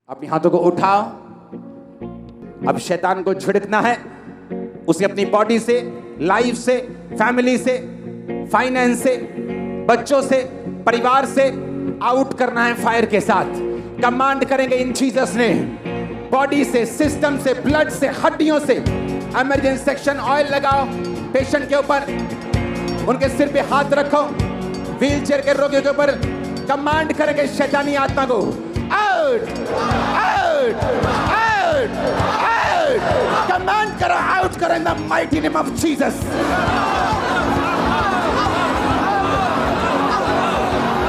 अपने हाथों को उठाओ। अब शैतान को झिड़कना है, उसे अपनी बॉडी से, लाइफ से, फैमिली से, फाइनेंस से, बच्चों से, परिवार से आउट करना है फायर के साथ। कमांड करेंगे इन जीसस ने, बॉडी से, सिस्टम से, ब्लड से, हड्डियों से। इमरजेंसी सेक्शन ऑयल लगाओ पेशेंट के ऊपर, उनके सिर पे हाथ रखो, व्हील चेयर के रोगियों के ऊपर कमांड करेंगे शैतानी आत्मा को, out out out out. Command करो, आउट करो in the mighty name of Jesus.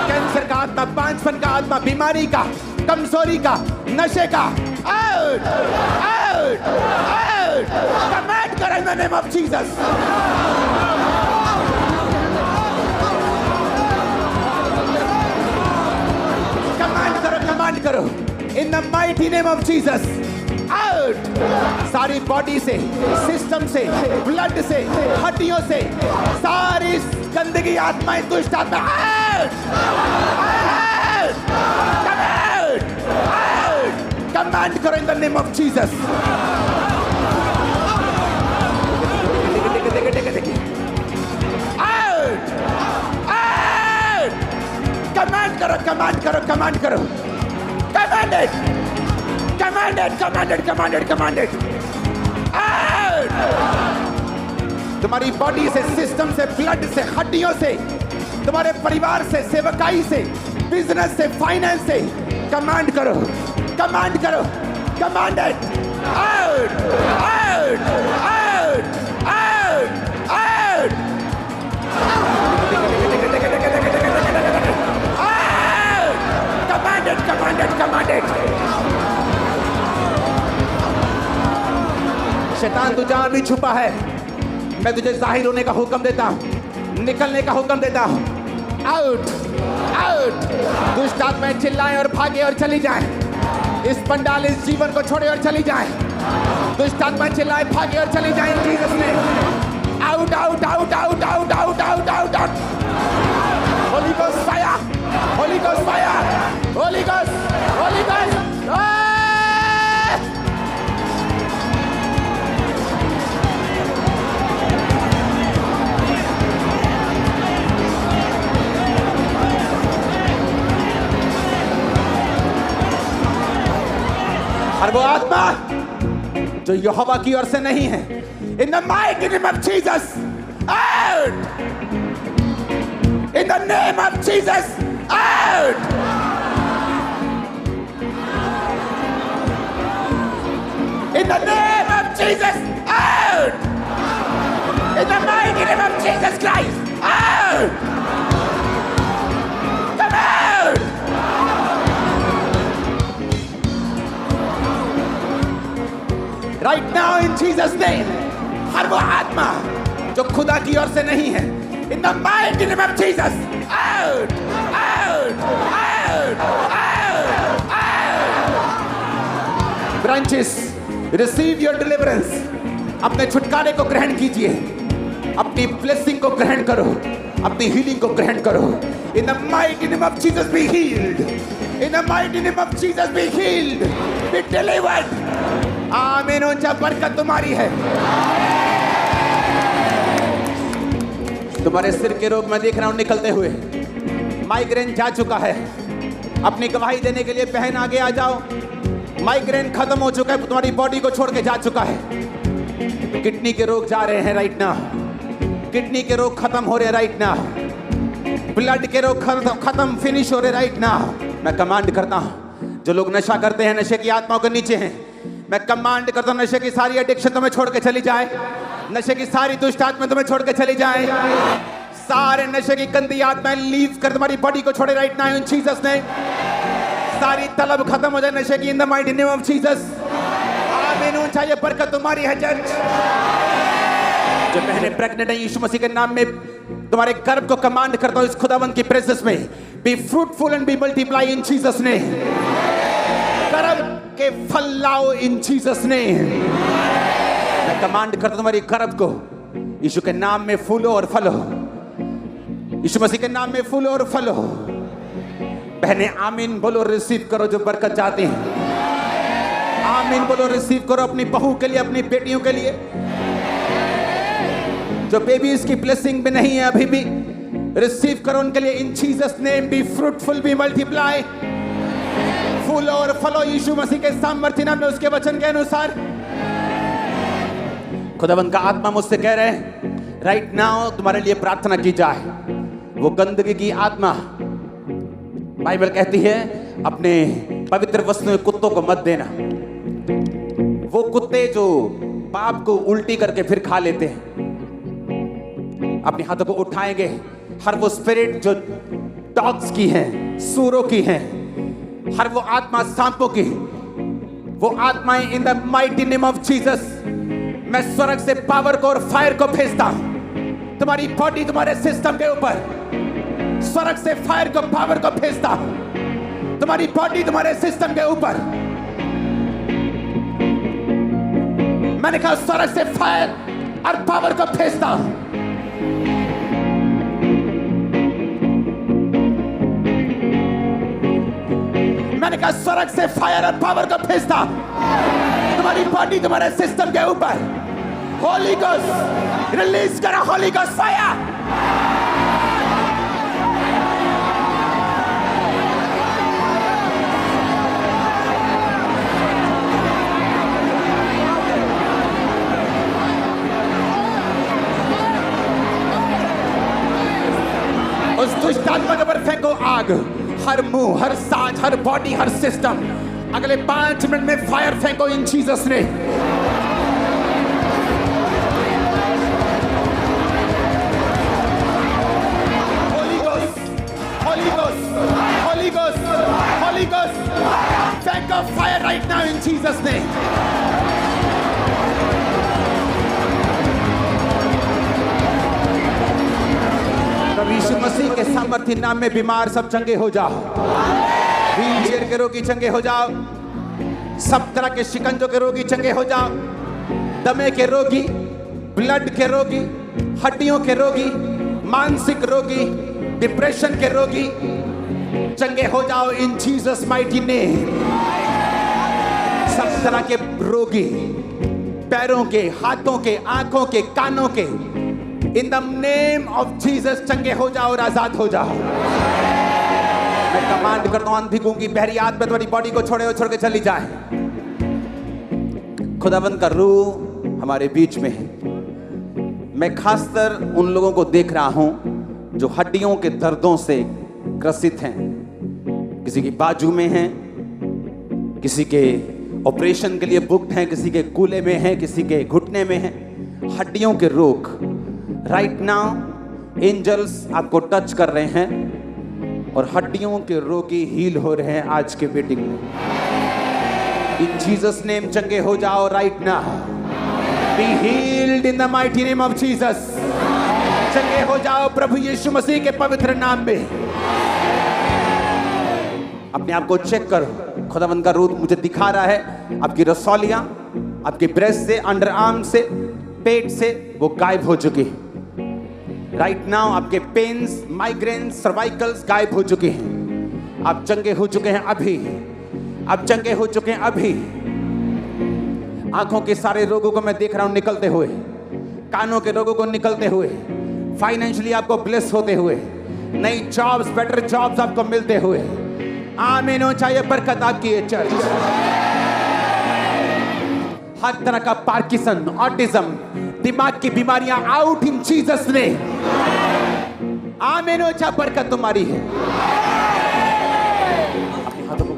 Cancer का आत्मा, बांझपन का आत्मा, बीमारी का, कमजोरी का, नशे का, आउट आउट आउट। कमांड करो in the name of Jesus. Command करो in the mighty name of Jesus, out. सारी बॉडी से, सिस्टम से, ब्लड से, हड्डियों से, सारी गंदगी आत्माएं, दुष्ट आत्मा, आउट आउट आउट। कमांड करो in the name of Jesus. Out out. Command करो, कमांड करो, कमांड करो। Commanded! Commanded! Commanded! Commanded! Commanded! Out! तुम्हारी बॉडी से, सिस्टम से, ब्लड से, हड्डियों से, तुम्हारे परिवार से, सेवकाई से, बिजनेस से, फाइनेंस से कमांड करो, कमांड करो। Commanded! Out out out out out. Commanded, commanded. शैतान तू जहां भी छुपा है, मैं तुझे जाहिर होने का हुक्म देता हूं, निकलने का हुक्म देता हूं। Out out. दुष्ट आत्माएं चिल्लाएं और भागे और चली जाएं। इस पंडाल, इस जीवन को छोड़े और चली जाएं। दुष्ट आत्माएं चिल्लाएं, भागे और चली जाएं जीसस ने। Out out out out out out out out out. Holy Ghost fire! Holy Ghost fire! Holy Ghost! Holy Ghost! और वो आत्मा जो यहोवा की ओर से नहीं है, in the mighty name of Jesus, out! In the name of Jesus, out! In the name of Jesus, out! In the mighty name of Jesus Christ, out! Come out! Right now in Jesus name, हर वो आत्मा जो खुदा की ओर से नहीं है, in the mighty name of Jesus, out, out, out, out, out. Branches, receive your deliverance. अपने छुटकारे को ग्रहण कीजिए, अपनी blessing को ग्रहण करो, अपनी healing को ग्रहण करो। In the mighty name of Jesus, be healed. In the mighty name of Jesus, be healed, be delivered. आमीन। ऊंचा बरकत तुम्हारी है। तुम्हारे सिर के रोग मैं देख रहा हूं निकलते हुए। माइग्रेन जा चुका है, अपनी गवाही देने के लिए बहन आगे आ जाओ। माइग्रेन खत्म हो चुका है, तुम्हारी बॉडी को छोड़ के जा चुका है। किडनी के रोग जा रहे हैं राइट नाउ, किडनी के रोग खत्म हो रहे राइट नाउ, ब्लड के रोग खत्म फिनिश हो रहे राइट नाउ। मैं कमांड करता हूं, जो लोग नशा करते हैं, नशे की आत्माओं के नीचे हैं, मैं कमांड करता हूं, नशे की सारी एडिक्शन तुम्हें छोड़ के चली जाए, नशे की सारी दुष्ट आत्माएं तुम्हें छोड़ के चली जाए, सारे नशे की गंदी आत्माएं लीव कर तुम्हारी बॉडी को छोड़े right now in Jesus name. सारी तलब खत्म हो जाए नशे की इन the mighty name of Jesus. आमीन। ऊंचा ये बरकत तुम्हारी है चर्च। जो बहनें प्रेग्नेंट हैं, यीशु मसीह के नाम में तुम्हारे गर्भ को कमांड करता हूं इस खुदावंद की प्रेजेंस में, be fruitful and be multiply in Jesus name. गर्भ के फल लाओ इन जीसस नेम। मैं कमांड करता हूं तुम्हारी गर्भ को यीशु के नाम में फूलो और फलो, यीशु मसीह के नाम में फूलो और फलो। बहने आमीन बोलो, रिसीव करो जो बरकत चाहती हैं। आमीन बोलो। रिसीव करो अपनी बहू के लिए, अपनी बेटियों के लिए जो बेबीज की ब्लेसिंग भी नहीं है अभी भी। रिसीव करो उनके लिए in Jesus name. Be fruitful, be multiply, फूलो और फलो यीशु मसीह के सामर्थ्य नाम में, उसके वचन के अनुसार। खुदावंद का आत्मा मुझसे कह रहे हैं राइट नाउ तुम्हारे लिए प्रार्थना की जाए। वो गंदगी की आत्मा, बाइबल कहती है अपने पवित्र वस्तुओं कुत्तों को मत देना। वो कुत्ते जो पाप को उल्टी करके फिर खा लेते हैं, अपने हाथों को उठाएंगे। हर वो स्पिरिट जो डॉग्स की है, सूरों की है, हर वो आत्मा सांपों की, वो आत्माएं इन the mighty name of Jesus, मैं स्वर्ग से पावर को और फायर को भेजता हूं तुम्हारी बॉडी, तुम्हारे सिस्टम के ऊपर। स्वर्ग से फायर को, पावर को भेजता हूं तुम्हारी बॉडी, तुम्हारे सिस्टम के ऊपर। मैंने कहा स्वर्ग से फायर और पावर को भेजता हूं। मैंने कहा स्वर्ग से फायर और पावर को भेजता तुम्हारी बॉडी, तुम्हारे सिस्टम के ऊपर। होली गोस्ट रिलीज करो, होली गोस्ट फायर। उस दुष्ट आत्मा के ऊपर फेंको आग। हर मुंह, हर सांस, हर बॉडी, हर सिस्टम, अगले 5 मिनट में फायर फेंको इन जीसस ने। Holy ghost, holy ghost, holy ghost, holy ghost, फेंको fire right now in Jesus ने। यीशु मसीह के सामर्थ्य नाम में बीमार सब चंगे हो जाओ। व्हील चेयर के रोगी चंगे हो जाओ। सब तरह के शिकंजों के रोगी चंगे हो जाओ। दमे के रोगी, ब्लड के रोगी, हड्डियों के रोगी, मानसिक रोगी, डिप्रेशन के रोगी चंगे हो जाओ इन जीसस माइटी नेम। सब तरह के रोगी, पैरों के, हाथों के, आंखों के, कानों के, in the name of Jesus चंगे हो जाओ और आजाद हो जाओ। मैं कमांड करता हूं अंधी गूंगी बहरी आत्मा तुम्हारी बॉडी को छोड़े और छोड़ के चली जाए। खुदावंद का रूह हमारे बीच में है। मैं खासकर उन लोगों को देख रहा हूं जो हड्डियों के दर्दों से ग्रसित हैं। किसी की बाजू में है, किसी के ऑपरेशन के लिए बुक्ड हैं, किसी के कूल्हे में है, किसी के घुटने में है। हड्डियों के रोग राइट नाउ एंजल्स आपको टच कर रहे हैं और हड्डियों के रोगी हील हो रहे हैं आज के मीटिंग में। इन जीसस नेम चंगे हो जाओ right now. Be healed in the mighty name of Jesus. चंगे हो जाओ प्रभु यीशु मसीह के पवित्र नाम में। अपने आप को चेक करो। खुदावंद का रूह मुझे दिखा रहा है आपकी रसौलियां, आपके ब्रेस्ट से, अंडर आर्म से, पेट से वो गायब हो चुकी है। राइट नाउ आपके पेन्स, माइग्रेन्स, सर्वाइकल्स गायब हो चुके हैं। आप चंगे हो चुके हैं अभी। आप चंगे हो चुके हैं अभी। आंखों के सारे रोगों को मैं देख रहा हूं निकलते हुए, कानों के रोगों को निकलते हुए, फाइनेंशियली आपको ब्लेस होते हुए, नई जॉब्स, बेटर जॉब्स आपको मिलते हुए। आमीन हो चाहिए बरकत आपकी ये चर्च। हर तरह का पार्किंसन, ऑटिज्म, दिमाग की बीमारियां आउट इन जीसस ने। आमीन हो चाहिए बरकत तुम्हारी है। अपने हाथों को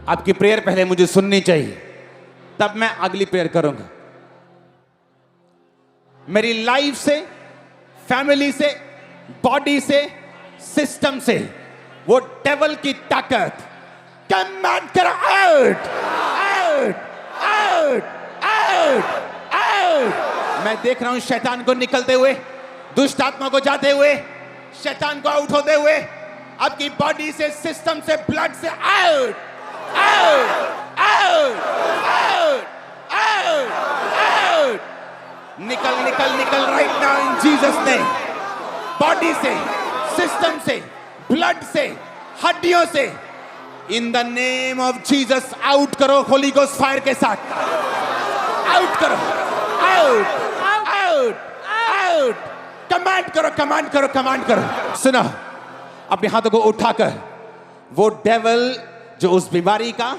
आपकी प्रेयर पहले मुझे सुननी चाहिए, तब मैं अगली प्रेयर करूंगा। मेरी लाइफ से, फैमिली से, बॉडी से, सिस्टम से वो डेविल की ताकत कमांड कर out, out, out, out, out. मैं देख रहा हूं शैतान को निकलते हुए, दुष्ट आत्मा को जाते हुए, शैतान को आउट होते हुए, आपकी बॉडी से, सिस्टम से, ब्लड से out, out, out, out, out, out. निकल निकल निकल right now in Jesus name. Body से, सिस्टम से, ब्लड से, हड्डियों से इन the name of Jesus out करो होली गोस्ट फायर के साथ। आउट करो, आउट आउट आउट। कमांड करो, कमांड करो, कमांड करो। सुनो, अपने हाथों को उठाकर वो डेविल जो उस बीमारी का,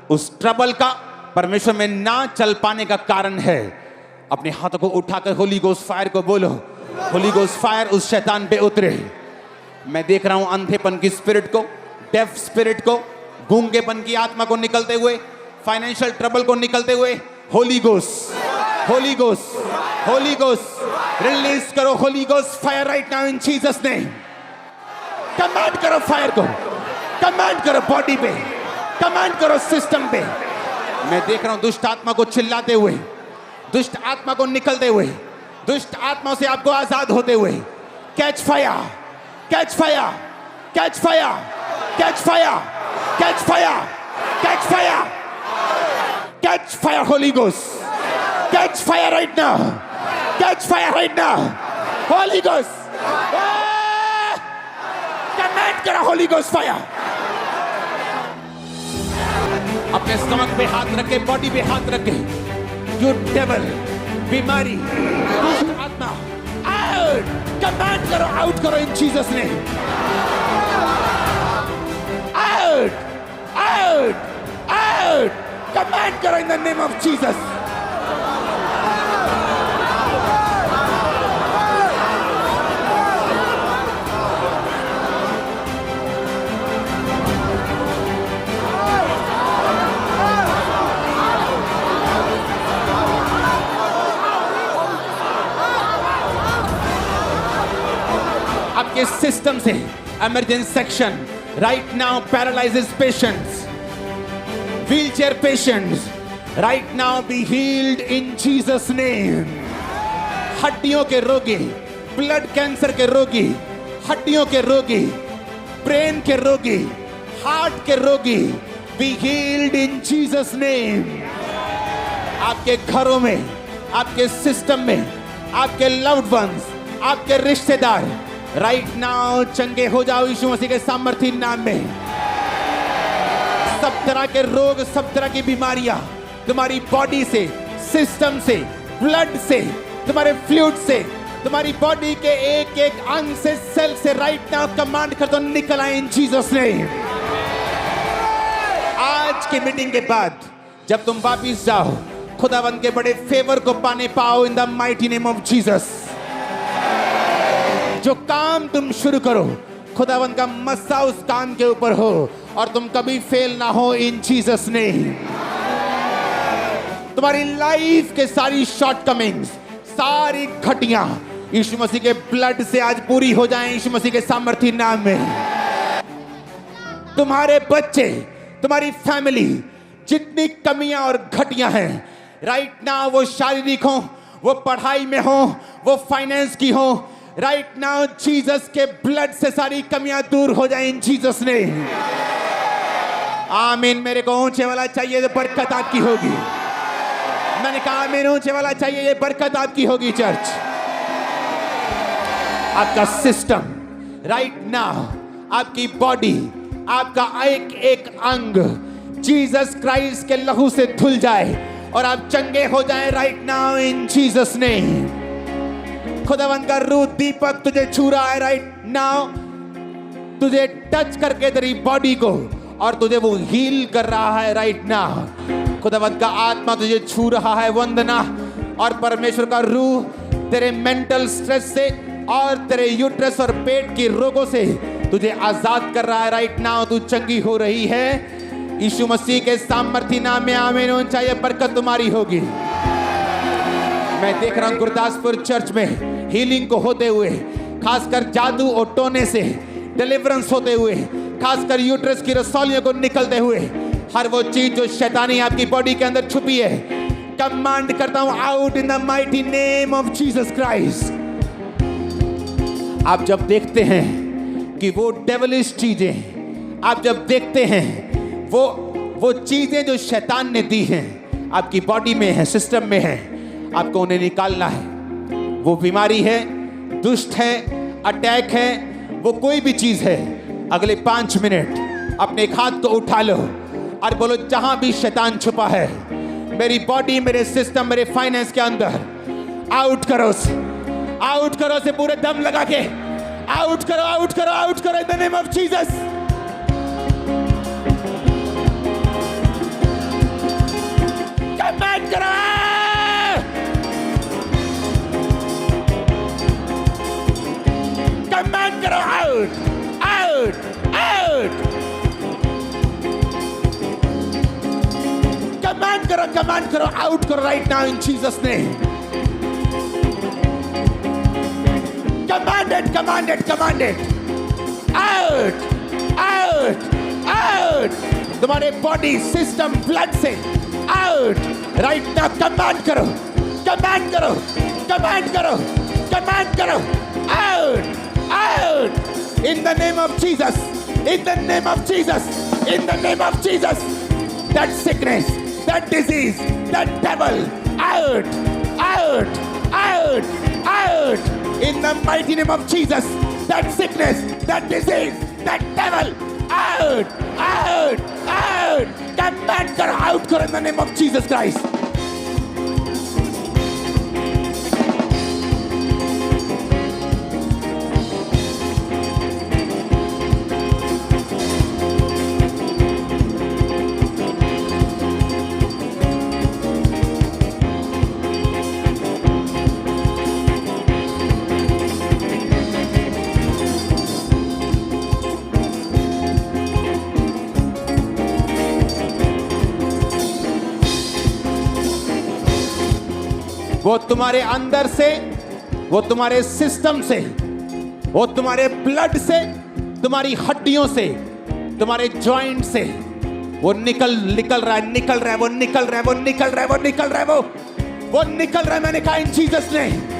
उस ट्रबल का, परमेश्वर में ना चल पाने का कारण है, अपने हाथों को उठाकर होली गोस्ट फायर को बोलो, होली गोस्ट फायर उस शैतान पे उतरे। मैं देख रहा हूं अंधेपन की स्पिरिट को, डेफ स्पिरिट को, गूंगेपन की आत्मा को निकलते हुए, फाइनेंशियल ट्रबल को निकलते हुए। Holy ghost, holy ghost, holy ghost release करो, holy ghost fire right now in Jesus name. Command करो फायर को, कमांड करो बॉडी पे, कमांड करो सिस्टम पे। मैं देख रहा हूं दुष्ट आत्मा को चिल्लाते हुए, दुष्ट आत्मा को निकलते हुए, दुष्ट आत्मा से आपको आजाद होते हुए। Catch fire, catch fire, catch fire, catch fire, catch fire, catch fire, catch fire Holi ghost, catch fire right now, catch fire right now Holi ghost. Command करो होली गोस्ट फायर। अपने स्टमक पे हाथ रखे, बॉडी पे हाथ रखे। यू डेविल, बीमारी, दुष्ट आत्मा, आउट। कमांड करो, आउट करो in Jesus name. Out, out, out. Command करो in the name of Jesus. आपके सिस्टम से emergency section right now paralysis patients, wheelchair patients right now be healed in Jesus name. हड्डियों के रोगी, blood cancer के रोगी, हड्डियों के रोगी, ब्रेन के रोगी, हार्ट के रोगी B healed in Jesus name. आपके घरों में, आपके सिस्टम में, आपके लव्ड वंस, आपके रिश्तेदार राइट नाउ चंगे हो जाओ यीशु मसीह के सामर्थी नाम में। सब तरह के रोग, सब तरह की बीमारियां तुम्हारी बॉडी से, सिस्टम से, ब्लड से, तुम्हारे फ्लूइड से, तुम्हारी बॉडी के एक एक अंग से, सेल से राइट नाउ कमांड कर दो, निकल आए इन जीसस नेम। आज की मीटिंग के बाद जब तुम वापिस जाओ, खुदावंद के बड़े फेवर को पाने पाओ इन the mighty name of Jesus. जो काम तुम शुरू करो, खुदावंद का मस्सा उस काम के ऊपर हो और तुम कभी फेल ना हो इन जीसस नेम। तुम्हारी लाइफ के सारी शॉर्टकमिंग्स, सारी घटियां यीशु मसीह के ब्लड से आज पूरी हो जाएं यीशु मसीह के सामर्थी नाम में। तुम्हारे बच्चे, तुम्हारी फैमिली, जितनी कमियां और घटियां हैं राइट नाउ, वो शारीरिक हो, वो पढ़ाई में हो, वो फाइनेंस की हो, राइट नाउ जीसस के ब्लड से सारी कमियां दूर हो जाएं इन जीसस ने। आमीन। मेरे को ऊंचे वाला चाहिए तो बरकत आपकी होगी। मैंने कहा आमीन, ऊंचे वाला चाहिए, ये बरकत आपकी होगी चर्च। आपका सिस्टम राइट नाउ, आपकी बॉडी, आपका एक एक अंग जीसस क्राइस्ट के लहू से धुल जाए और आप चंगे हो जाएं राइट नाउ इन जीसस ने। खुदावंद का रूह दीपक तुझे छू रहा है राइट नाउ, तुझे टच करके तेरी बॉडी को और तुझे वो हील कर रहा है राइट नाउ। खुदावंद का आत्मा तुझे छू रहा है, वंदना। और परमेश्वर का रूह तेरे मेंटल स्ट्रेस से और तेरे यूट्रस और पेट के रोगों से तुझे आजाद कर रहा है राइट नाउ। तू चंगी हो रही है यीशु मसीह के सामर्थी नाम में। आमीन। चाहिए बरकत तुम्हारी होगी। मैं देख रहा हूं गुरदासपुर चर्च में हीलिंग को होते हुए, खासकर जादू और टोने से डिलीवरेंस होते हुए, खासकर यूट्रस की रसौलियों को निकलते हुए, हर वो चीज जो शैतानी आपकी बॉडी के अंदर छुपी है, कमांड करता हूं out in the mighty name of Jesus Christ. आप जब देखते हैं कि वो डेविलिश चीजें, आप जब देखते हैं वो चीजें जो शैतान ने दी हैं आपकी बॉडी में है, सिस्टम में है, आपको उन्हें निकालना है। वो बीमारी है, दुष्ट है, अटैक है, वो कोई भी चीज है, अगले 5 मिनट अपने एक हाथ को उठा लो और बोलो, जहां भी शैतान छुपा है मेरी बॉडी, मेरे सिस्टम, मेरे फाइनेंस के अंदर, आउट करो से पूरे दम लगा के आउट करो in the name of Jesus. Command करो, कमांड करो, आउट। कमांड करो, आउट करो right now in Jesus name. Command it. Out. तुम्हारे बॉडी, सिस्टम, ब्लड से आउट राइट नाउ। कमांड करो। Out in the name of Jesus. That sickness, that disease, that devil, out. In the mighty name of Jesus, that sickness, that disease, that devil, out. Command karo, out karo in the name of Jesus Christ. वो तुम्हारे अंदर से, वो तुम्हारे system से, वो तुम्हारे blood से, तुम्हारी हड्डियों से, तुम्हारे जॉइंट से वो निकल रहा है। मैंने कहा इन जीसस ने।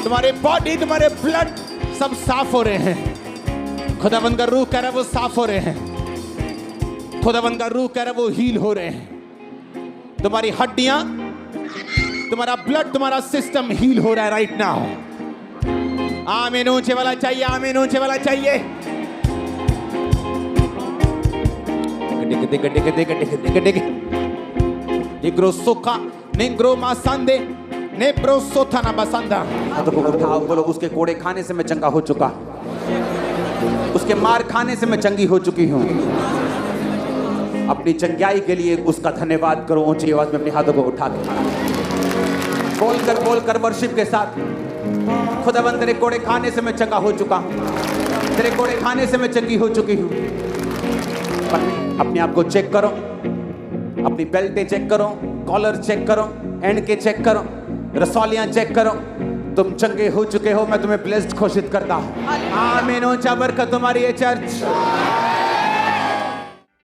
तुम्हारे बॉडी, तुम्हारे ब्लड सब साफ हो रहे हैं। खुदावंद का रूह कह रहा है वो साफ हो रहे हैं। खुदावंद का रूह कह रहा है वो हील हो रहे हैं। तुम्हारी हड्डियां, तुम्हारा ब्लड, तुम्हारा सिस्टम हील हो रहा है राइट नाउ। आमीन ऊंचे वाला चाहिए। निग्रो सोखा निग्रो मासांदे नेप्रो सोथाना बसंदा। हाथों को उठाओ, बोलो उसके कोड़े खाने से मैं चंगा हो चुका, उसके मार खाने से मैं चंगी हो चुकी हूँ। अपनी चंगाई के लिए उसका धन्यवाद करो ऊंची आवाज में अपने हाथों को उठा के बोल कर वर्शिप के साथ। खुदावंद तेरे कोड़े खाने से मैं चंगा हो चुका हूँ, तेरे कोड़े खाने से मैं चंगी हो चुकी हूँ। अपने आप को चेक करो, अपनी बेल्टें चेक करो, कॉलर चेक करो, एंड के चेक करो, रसौलियां चेक करो। तुम चंगे हो चुके हो। मैं तुम्हें ब्लेस्ड घोषित करता हूं। आमीन। ऊंचा बरकत तुम्हारी है चर्च।